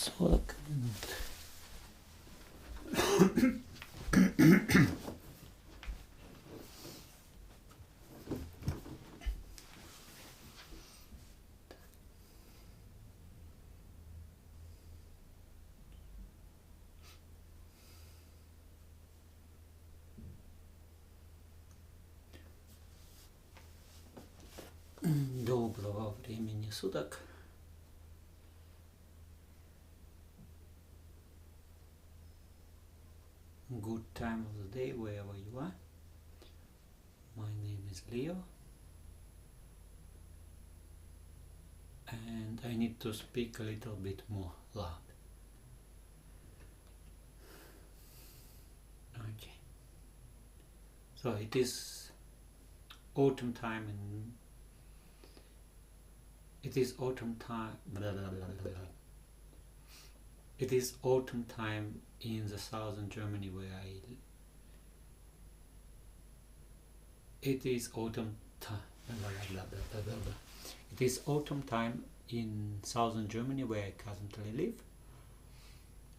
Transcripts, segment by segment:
40. Доброго времени суток. Good time of the day wherever you are. My name is Leo, and I need to speak a little bit more loud. Okay. So it is autumn time and it is autumn time. It is autumn time in the southern Germany where I live. It is autumn time. It is autumn time in southern Germany where I currently live.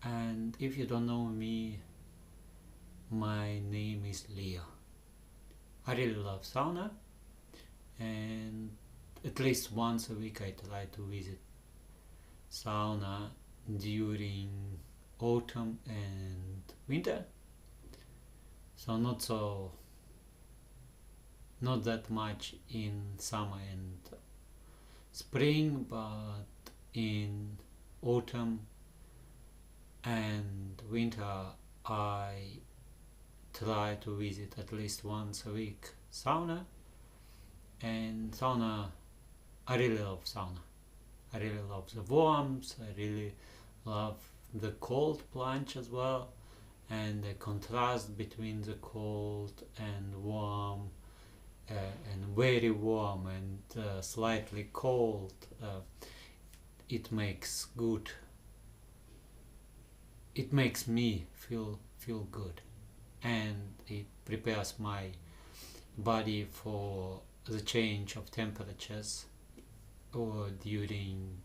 And if you don't know me, my name is Leo. I really love sauna, and at least once a week I try to visit sauna during autumn and winter. So not that much in summer and spring, but in autumn and winter I try to visit at least once a week sauna. And sauna, I really love sauna. I really love the warmth, I really love the cold plunge as well, and the contrast between the cold and warm, and very warm and slightly cold. It makes good. It makes me feel good, and it prepares my body for the change of temperatures or during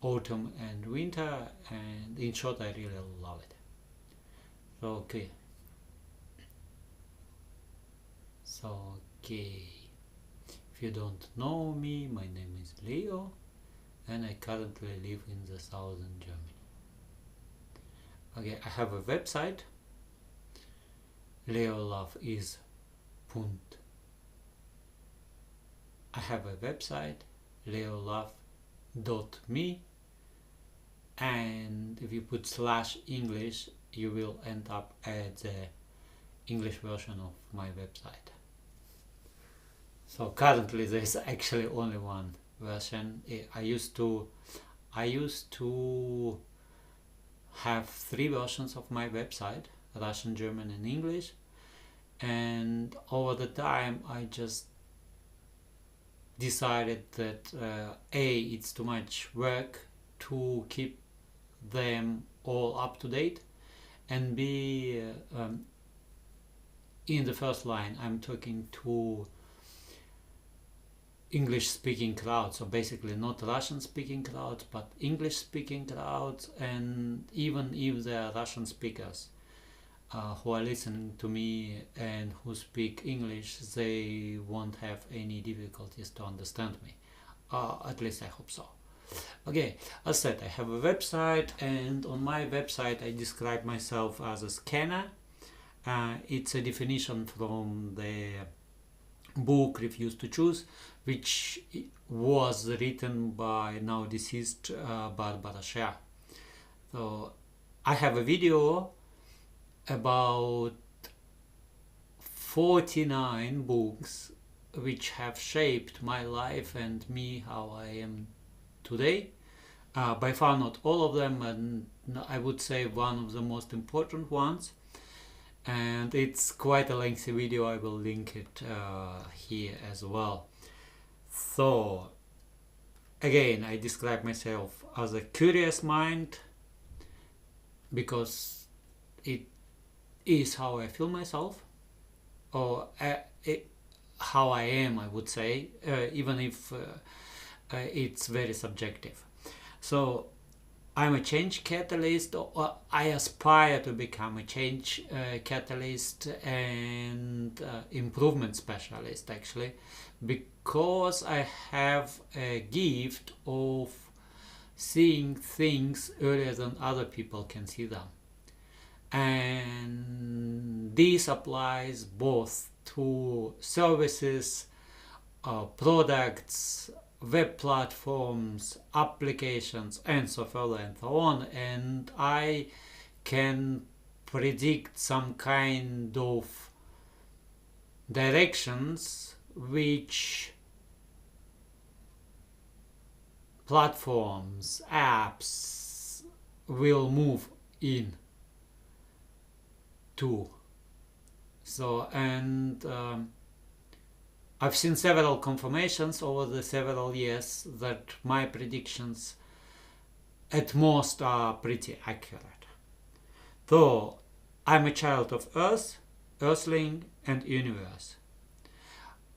autumn and winter, and in short I really love it. So if you don't know me, my name is Leo and I currently live in the southern Germany. Okay, I have a website, leolove.is. I have a website, leolove.me, and if you put /English you will end up at the English version of my website. So currently there is actually only one version. I used to have 3 versions of my website: Russian, German and English, and over the time I just decided that A, it's too much work to keep them all up to date, and B, in the first line I'm talking to English speaking crowds, so basically not Russian speaking crowds but English speaking crowds, and even if they are Russian speakers who are listening to me and who speak English, they won't have any difficulties to understand me. At least I hope so. Okay, as said, I have a website, and on my website I describe myself as a scanner. It's a definition from the book Refuse to Choose, which was written by now deceased Barbara Sher. So I have a video about 49 books which have shaped my life and me how I am today. By far not all of them, and I would say one of the most important ones, and it's quite a lengthy video. I will link it here as well. So again, I describe myself as a curious mind because it is how I feel myself, or how I am, I would say, even if it's very subjective. So I'm a change catalyst, or I aspire to become a change catalyst and improvement specialist, actually, because I have a gift of seeing things earlier than other people can see them. And this applies both to services, products, web platforms, applications, and so further and so on. And I can predict some kind of directions which platforms, apps will move in to. So, and I've seen several confirmations over the several years that my predictions at most are pretty accurate. Though I'm a child of Earth, Earthling, and Universe.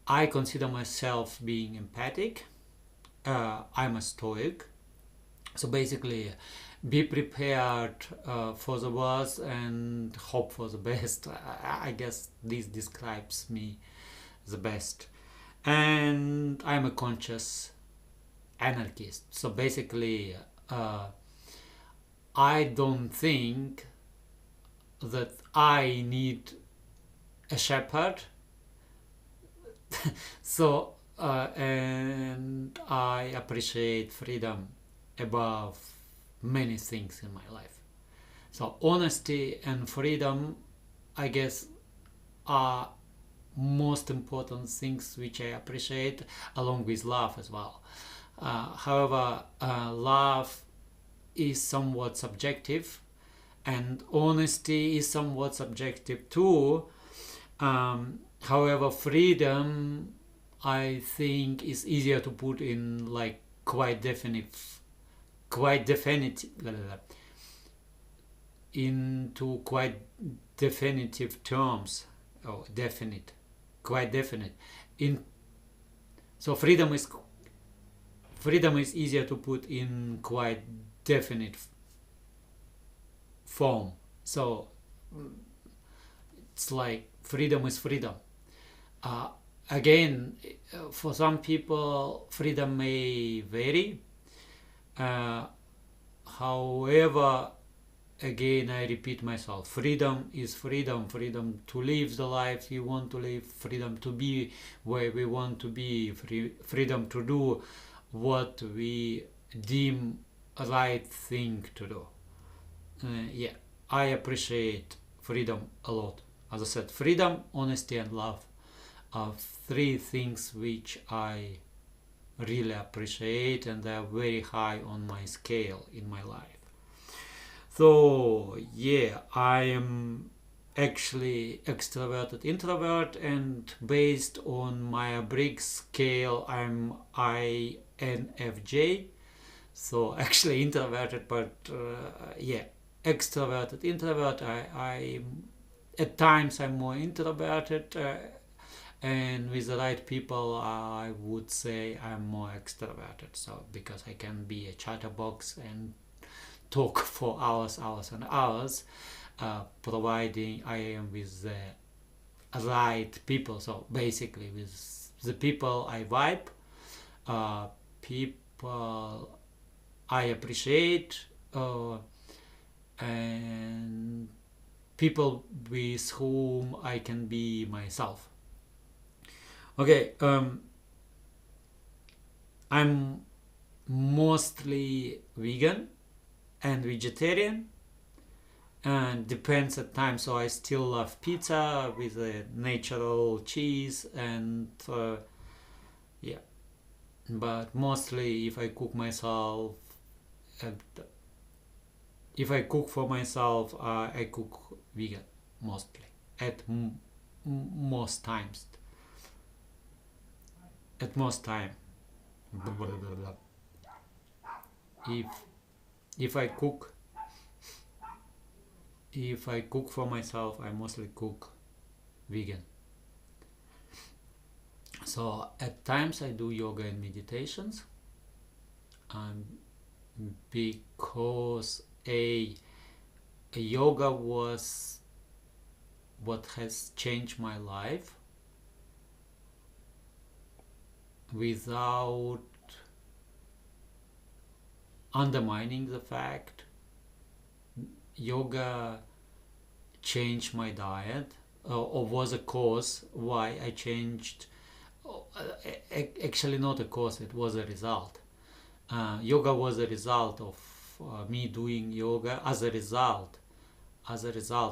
I consider myself being empathic. I'm a Stoic. So basically, be prepared for the worst and hope for the best. I guess this describes me the best. And I'm a conscious anarchist. So basically, I don't think that I need a shepherd. So, and I appreciate freedom above many things in my life. So honesty and freedom, I guess, are most important things which I appreciate, along with love as well. However, love is somewhat subjective, and honesty is somewhat subjective too. However, freedom, I think, is easier to put in like quite definitive, into quite definitive terms, or quite definite. So freedom is easier to put in quite definite form. So it's like freedom is freedom. Again, for some people, freedom may vary. However, again, I repeat myself, freedom is freedom. Freedom to live the life we want to live, freedom to be where we want to be, freedom to do what we deem a right thing to do. Yeah, I appreciate freedom a lot. As I said, freedom, honesty, and love are three things which I really appreciate, and they are very high on my scale in my life. So yeah, I am actually extroverted introvert, and based on Myers-Briggs scale, I'm INFJ. So actually introverted, but yeah, extroverted introvert. I at times I'm more introverted, and with the right people, I would say I'm more extroverted. So because I can be a chatterbox and talk for hours and hours, providing I am with the right people. So basically with the people I vibe, people I appreciate, and people with whom I can be myself. Okay, I'm mostly vegan and vegetarian, and depends at times. So I still love pizza with a natural cheese, and yeah, but mostly if I cook myself, if I cook for myself, I cook vegan mostly at most times. At most time, if I cook for myself, I mostly cook vegan. So at times I do yoga and meditations, because a yoga was what has changed my life without undermining the fact. Yoga changed my diet, or was a cause why I changed. Actually, not a cause, it was a result. Yoga was a result of me doing yoga. As a result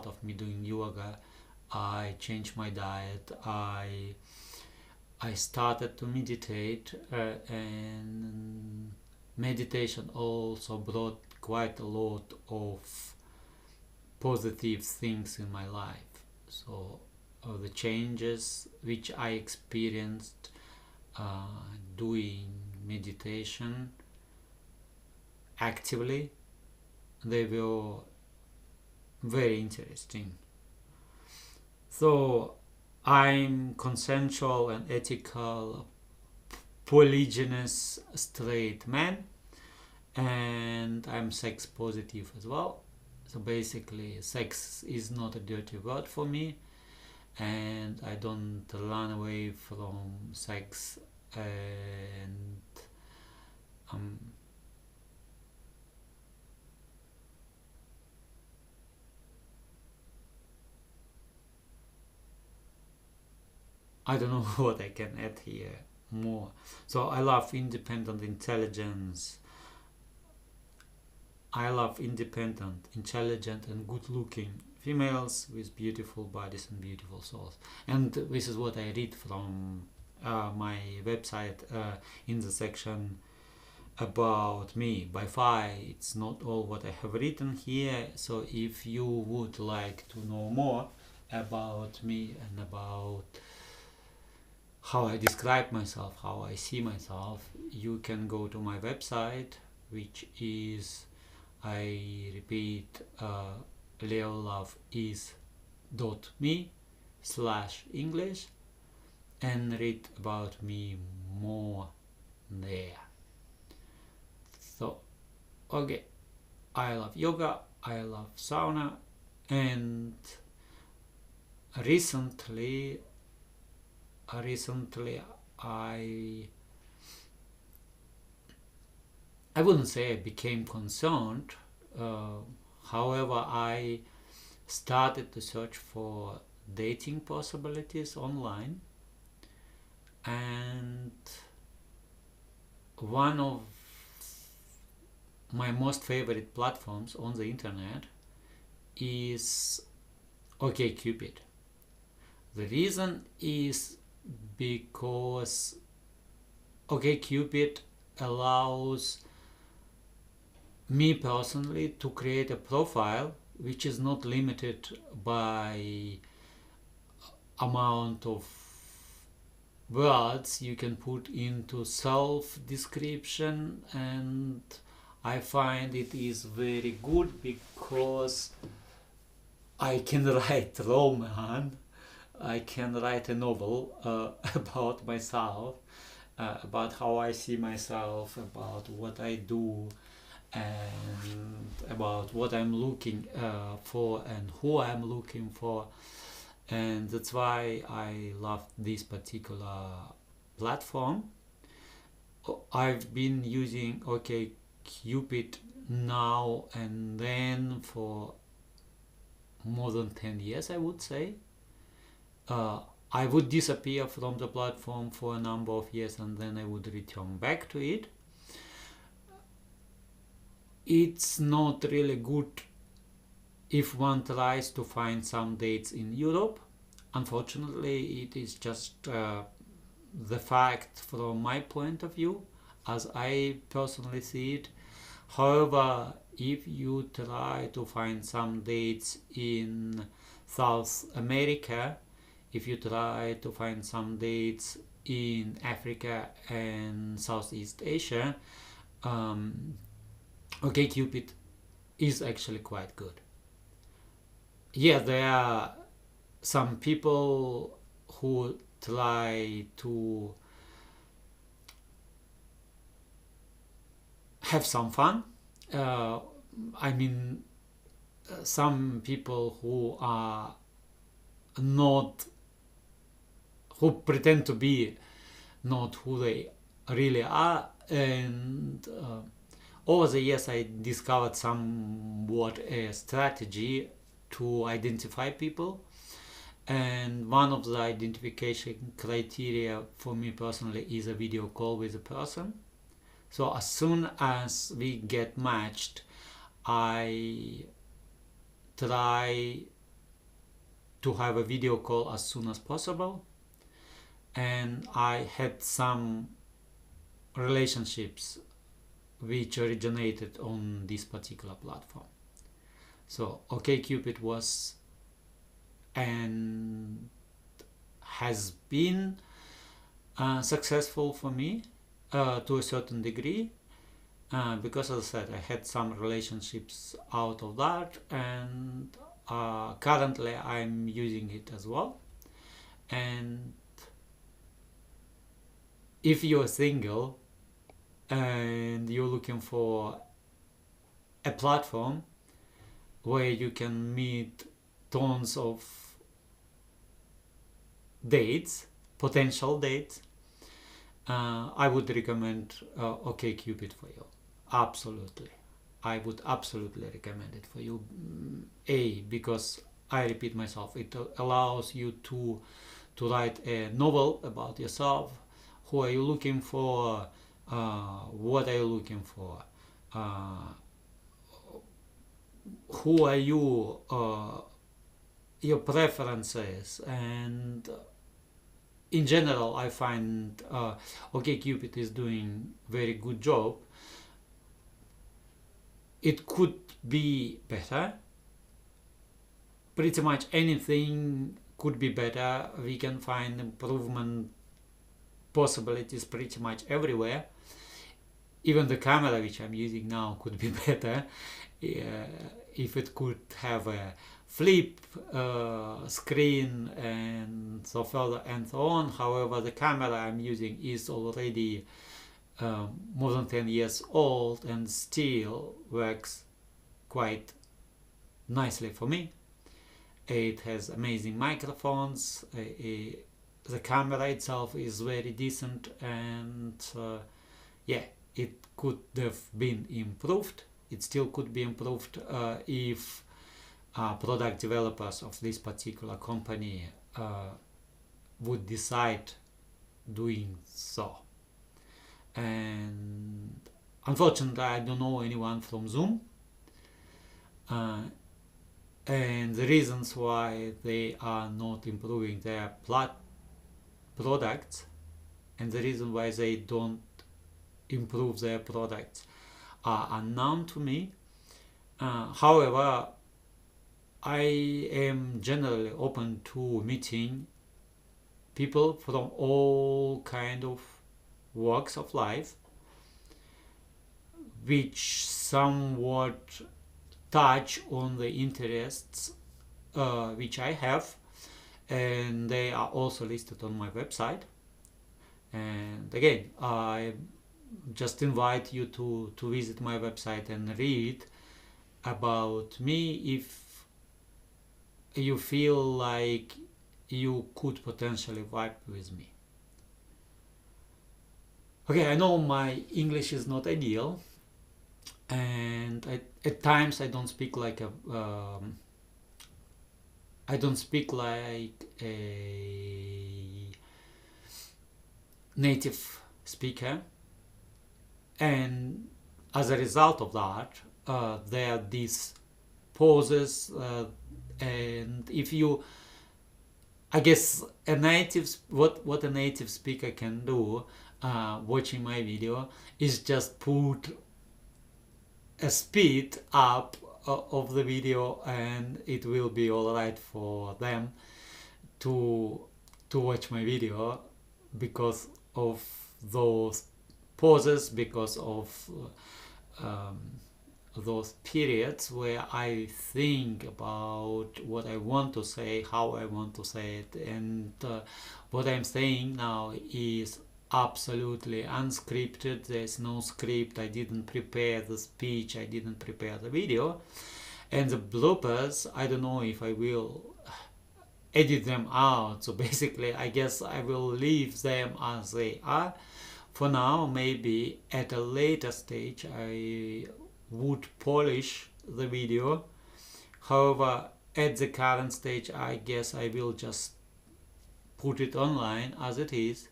of me doing yoga, I changed my diet. I started to meditate, and meditation also brought quite a lot of positive things in my life. So the changes which I experienced doing meditation actively, they were very interesting. So I'm consensual and ethical, polygynous straight man, and I'm sex positive as well. So basically, sex is not a dirty word for me, and I don't run away from sex, and I don't know what I can add here more. So I love independent intelligence. I love independent, intelligent, and good-looking females with beautiful bodies and beautiful souls. And this is what I read from my website in the section about me. By far, it's not all what I have written here. So if you would like to know more about me and about how I describe myself, how I see myself, you can go to my website, which is, I repeat, leoloveis.me/English, and read about me more there. So, okay, I love yoga, I love sauna, and recently I wouldn't say I became concerned. However, I started to search for dating possibilities online, and one of my most favorite platforms on the internet is OkCupid. The reason is because OkCupid allows me personally to create a profile which is not limited by amount of words you can put into self description, and I find it is very good because I can write romance, I can write a novel about myself, about how I see myself, about what I do, and about what I'm looking for and who I'm looking for. And that's why I love this particular platform. I've been using OkCupid now and then for more than 10 years, I would say. I would disappear from the platform for a number of years and then I would return back to it. It's not really good if one tries to find some dates in Europe. Unfortunately, it is just the fact from my point of view, as I personally see it. However, if you try to find some dates in South America, if you try to find some dates in Africa and Southeast Asia, OkCupid is actually quite good. Yeah, there are some people who try to have some fun uh, I mean, some people who are not, who pretend to be not who they really are, and over the years I discovered somewhat a strategy to identify people, and one of the identification criteria for me personally is a video call with a person. So as soon as we get matched, I try to have a video call as soon as possible, and I had some relationships which originated on this particular platform. So OkCupid was and has been successful for me to a certain degree, because as I said, I had some relationships out of that, and currently I'm using it as well. And if you're single and you're looking for a platform where you can meet tons of dates, potential dates, I would recommend OkCupid for you. Absolutely. I would absolutely recommend it for you. Because I repeat myself, it allows you to write a novel about yourself. Who are you looking for? What are you looking for? Who are you? Your preferences, and in general, I find OkCupid is doing very good job. It could be better. Pretty much anything could be better. We can find improvement possibilities pretty much everywhere. Even the camera which I'm using now could be better. If it could have a flip screen and so further and so on. However, the camera I'm using is already more than 10 years old and still works quite nicely for me. It has amazing microphones, the camera itself is very decent, and yeah, it could have been improved. It still could be improved if product developers of this particular company would decide doing so. And unfortunately, I don't know anyone from Zoom, and the reasons why they are not improving their products, and the reason why they don't improve their products are unknown to me. However, I am generally open to meeting people from all kind of walks of life, which somewhat touch on the interests which I have, and they are also listed on my website. And again, I just invite you to visit my website and read about me if you feel like you could potentially vibe with me. Okay, I know my English is not ideal, and at times I don't speak like a native speaker, and as a result of that, there are these pauses, and if you, I guess what a native speaker can do watching my video is just put a speed up of the video, and it will be alright for them to watch my video because of those pauses, because of those periods where I think about what I want to say, how I want to say it, and what I'm saying now is absolutely unscripted. There's no script. I didn't prepare the speech, I didn't prepare the video. And the bloopers, I don't know if I will edit them out. So basically, I guess I will leave them as they are for now. Maybe at a later stage I would polish the video. However, at the current stage, I guess I will just put it online as it is.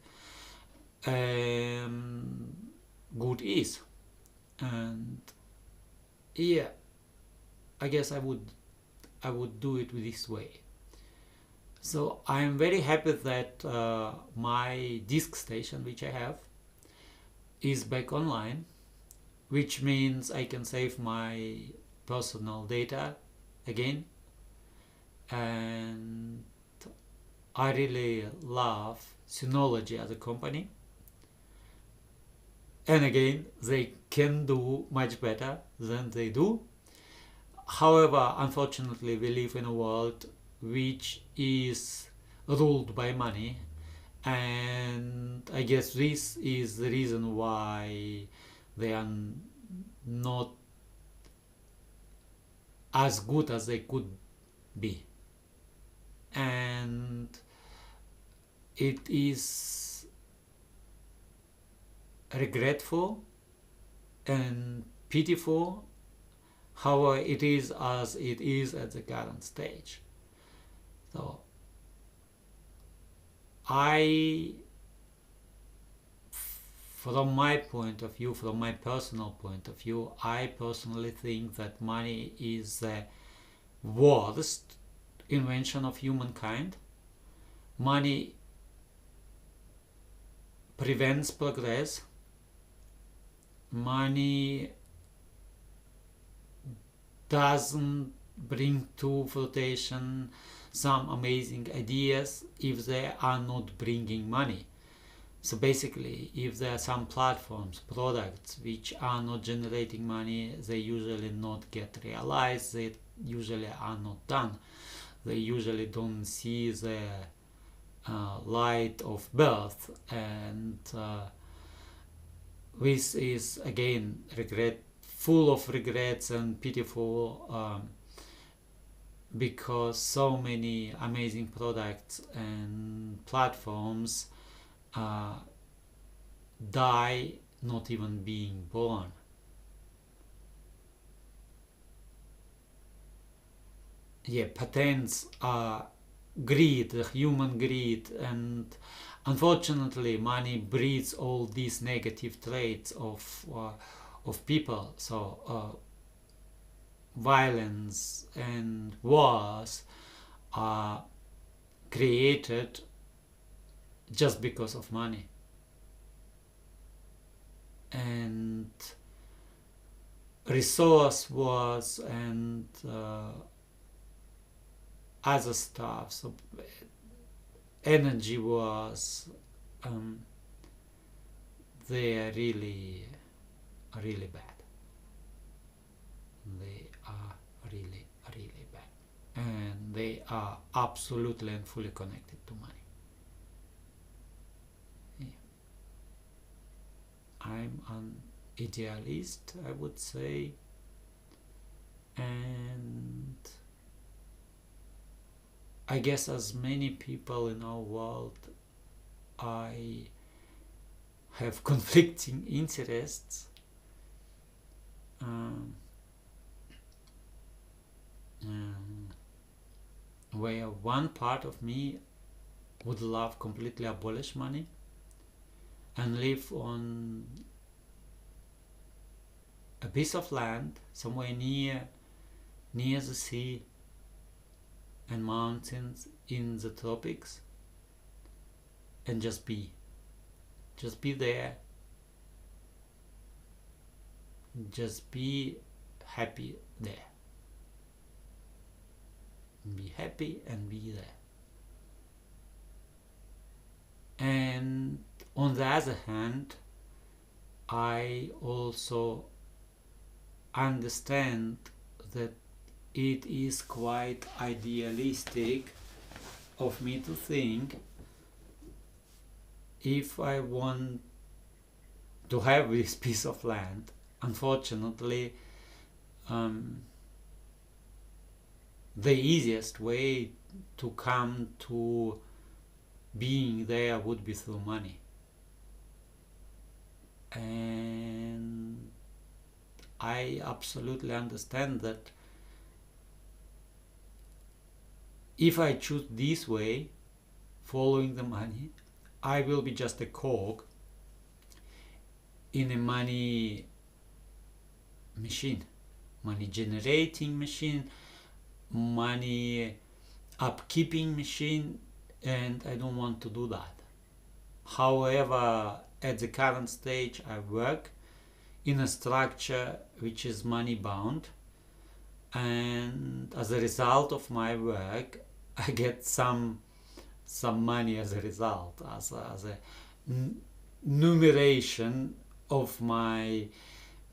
Good is. And yeah, I guess I would do it this way. So I'm very happy that my disk station, which I have, is back online, which means I can save my personal data again. And I really love Synology as a company. And again, they can do much better than they do. However, unfortunately, we live in a world which is ruled by money, and I guess this is the reason why they are not as good as they could be. And it is regretful and pitiful. However, it is as it is at the current stage. So from my point of view, from my personal point of view, I personally think that money is the worst invention of humankind. Money prevents progress. Money doesn't bring to fruition some amazing ideas if they are not bringing money. So basically, if there are some platforms, products which are not generating money, they usually not get realized, they usually are not done. They usually don't see the light of birth, and this is again full of regrets and pitiful, because so many amazing products and platforms die not even being born. Yeah, patents are greed, human greed, and unfortunately money breeds all these negative traits of people. So violence and wars are created just because of money. And resource wars and other stuff, so energy wars, they are really bad. They are really bad, and they are absolutely and fully connected to money. Yeah. I'm an idealist, I would say, and I guess as many people in our world, I have conflicting interests. Where one part of me would love completely abolish money and live on a piece of land somewhere near the sea and mountains in the tropics, and just be there, just be happy there, be happy and be there. And on the other hand, I also understand that it is quite idealistic of me to think if I want to have this piece of land, unfortunately, the easiest way to come to being there would be through money. And I absolutely understand that if I choose this way, following the money, I will be just a cog in a money machine, money generating machine, money upkeeping machine, and I don't want to do that. However, at the current stage, I work in a structure which is money bound, and as a result of my work, I get some money as a result, as a numeration of my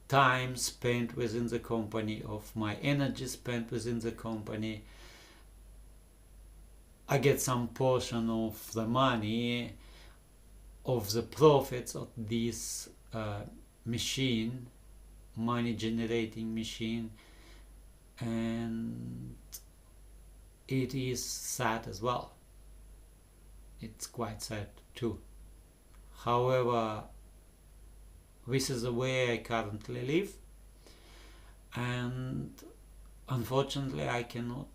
time spent within the company, of my energy spent within the company. I get some portion of the money, of the profits of this machine, money generating machine, and it is sad as well. It's quite sad too. However, this is the way I currently live, and unfortunately I cannot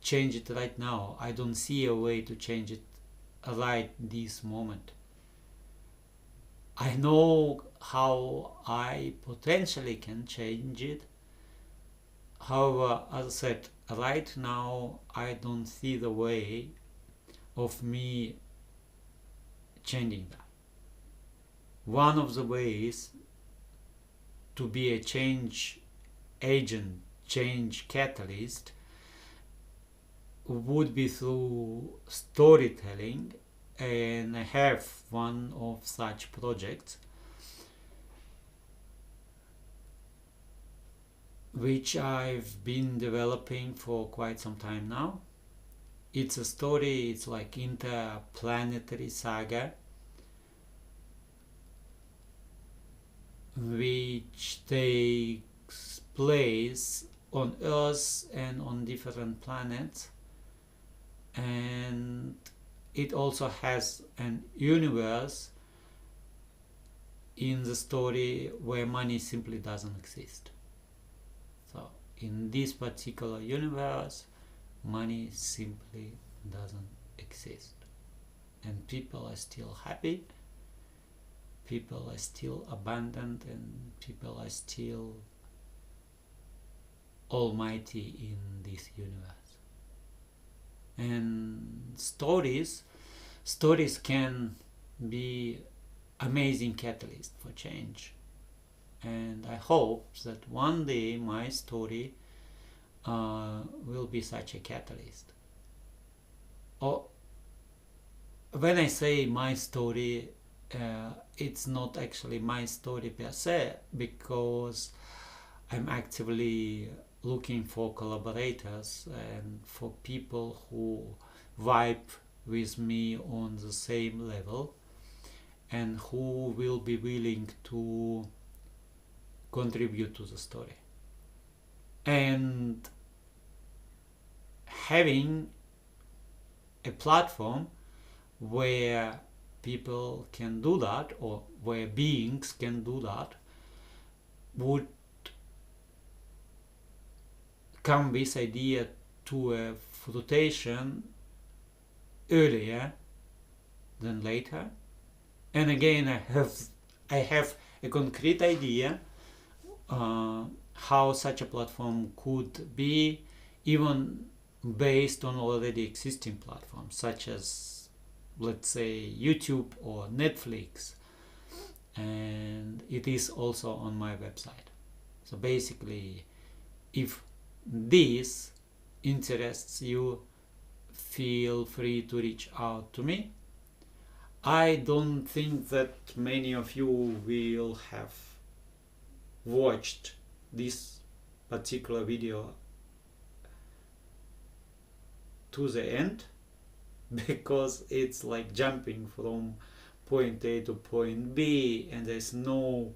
change it right now. I don't see a way to change it right this moment. I know how I potentially can change it. However, as I said, right now I don't see the way of me changing that. One of the ways to be a change agent, change catalyst, would be through storytelling, and I have one of such projects which I've been developing for quite some time now. It's a story, it's like interplanetary saga which takes place on Earth and on different planets, and it also has an universe in the story where money simply doesn't exist. So in this particular universe, money simply doesn't exist, and people are still happy, people are still abundant, and people are still almighty in this universe. And stories can be amazing catalyst for change, and I hope that one day my story will be such a catalyst. Or when I say my story, it's not actually my story per se, because I'm actively looking for collaborators and for people who vibe with me on the same level and who will be willing to contribute to the story. And having a platform where people can do that, or where beings can do that, would come this idea to a fruition earlier than later. And again, I have a concrete idea how such a platform could be, even based on already existing platforms such as, let's say, YouTube or Netflix, and it is also on my website. So basically, if this interests you, feel free to reach out to me. I don't think that many of you will have watched this particular video to the end, because it's like jumping from point A to point B, and there's no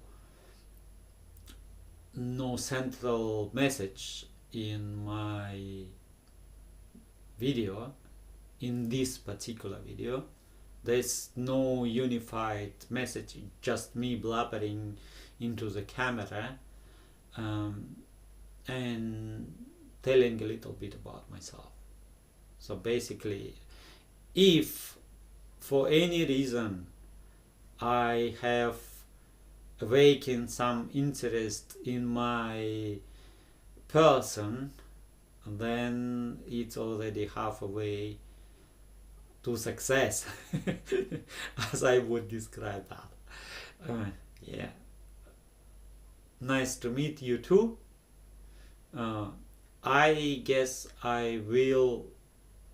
central message in my video. In this particular video, there's no unified message, just me blabbering into the camera and telling a little bit about myself. So basically, if for any reason I have awakened some interest in my person, then it's already halfway to success, as I would describe that. Yeah. Nice to meet you too. I guess I will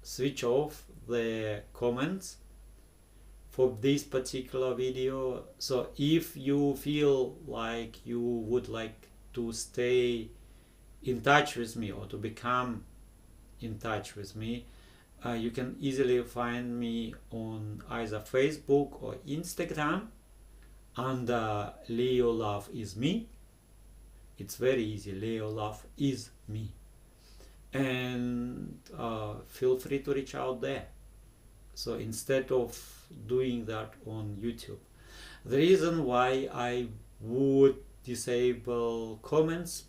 switch off the comments for this particular video. So if you feel like you would like to stay in touch with me or to become in touch with me, you can easily find me on either Facebook or Instagram under Leo Love Is Me. It's very easy, Leo Love Is Me. And feel free to reach out there. So instead of doing that on YouTube, the reason why I would disable comments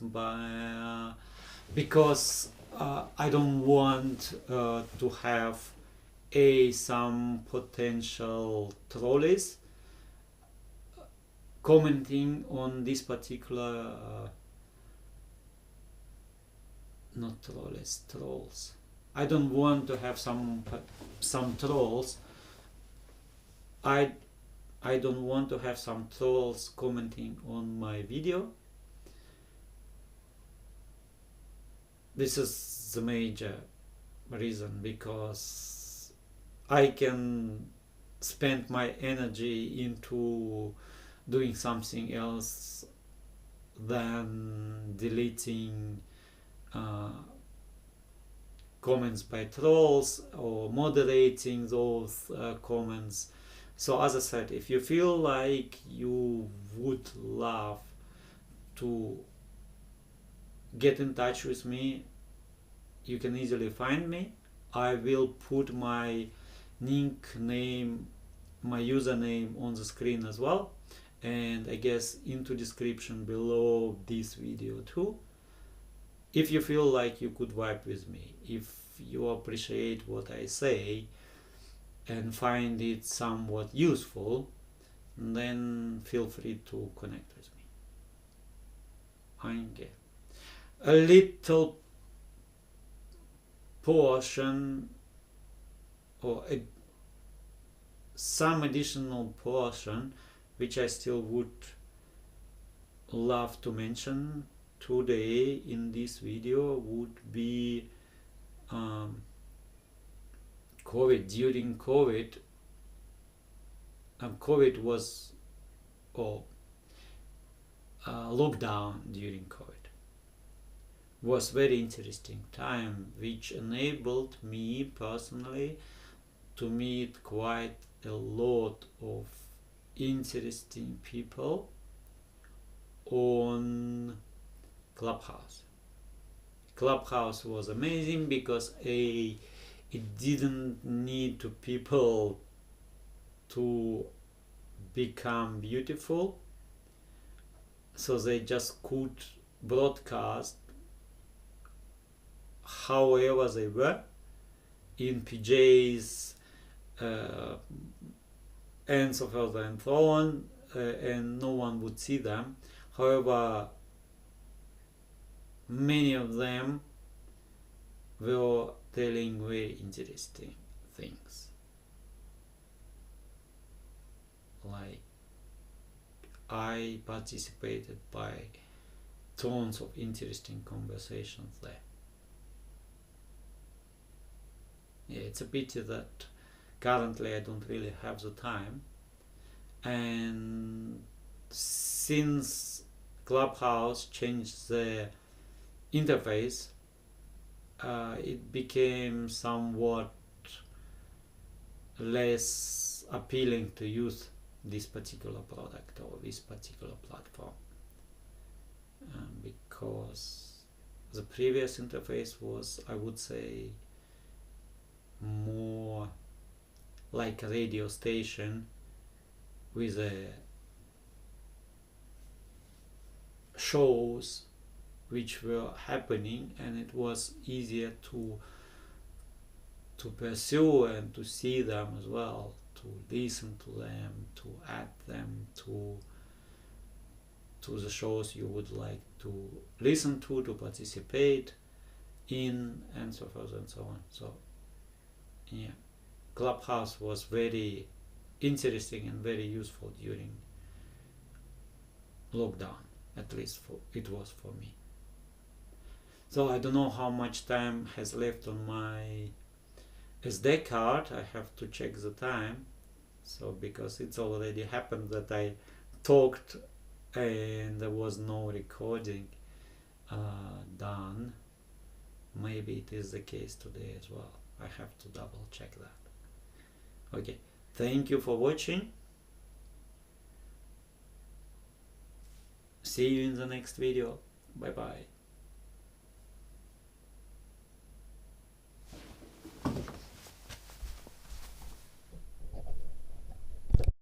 because I don't want to have some potential trolleys commenting on this particular not trolleys, trolls. I don't want to have some trolls. I don't want to have some trolls commenting on my video. This is the major reason, because I can spend my energy into doing something else than deleting comments by trolls or moderating those comments. So as I said, if you feel like you would love to get in touch with me, you can easily find me. I will put my nickname, my username on the screen as well, and I guess into description below this video too. If you feel like you could vibe with me, if you appreciate what I say and find it somewhat useful, then feel free to connect with me. Okay. A little portion or some additional portion which I still would love to mention today in this video would be COVID. During COVID, COVID was, lockdown during COVID was very interesting time, which enabled me personally to meet quite a lot of interesting people on Clubhouse. Clubhouse was amazing because it didn't need to people to become beautiful, so they just could broadcast however they were, in PJs and so forth and so on, and no one would see them. However, many of them were telling very interesting things. Like, I participated by tons of interesting conversations there. Yeah, it's a pity that currently I don't really have the time, and since Clubhouse changed the interface, it became somewhat less appealing to use this particular product or this particular platform, because the previous interface was, I would say, more like a radio station with shows which were happening, and it was easier to pursue and to see them as well, to listen to them, to add them to the shows you would like to listen to participate in, and so forth and so on. So yeah, Clubhouse was very interesting and very useful during lockdown, at least it was for me. So I don't know how much time has left on my SD card. I have to check the time, so because it's already happened that I talked and there was no recording done. Maybe it is the case today as well. I have to double check that. Okay, thank you for watching. See you in the next video. Bye bye.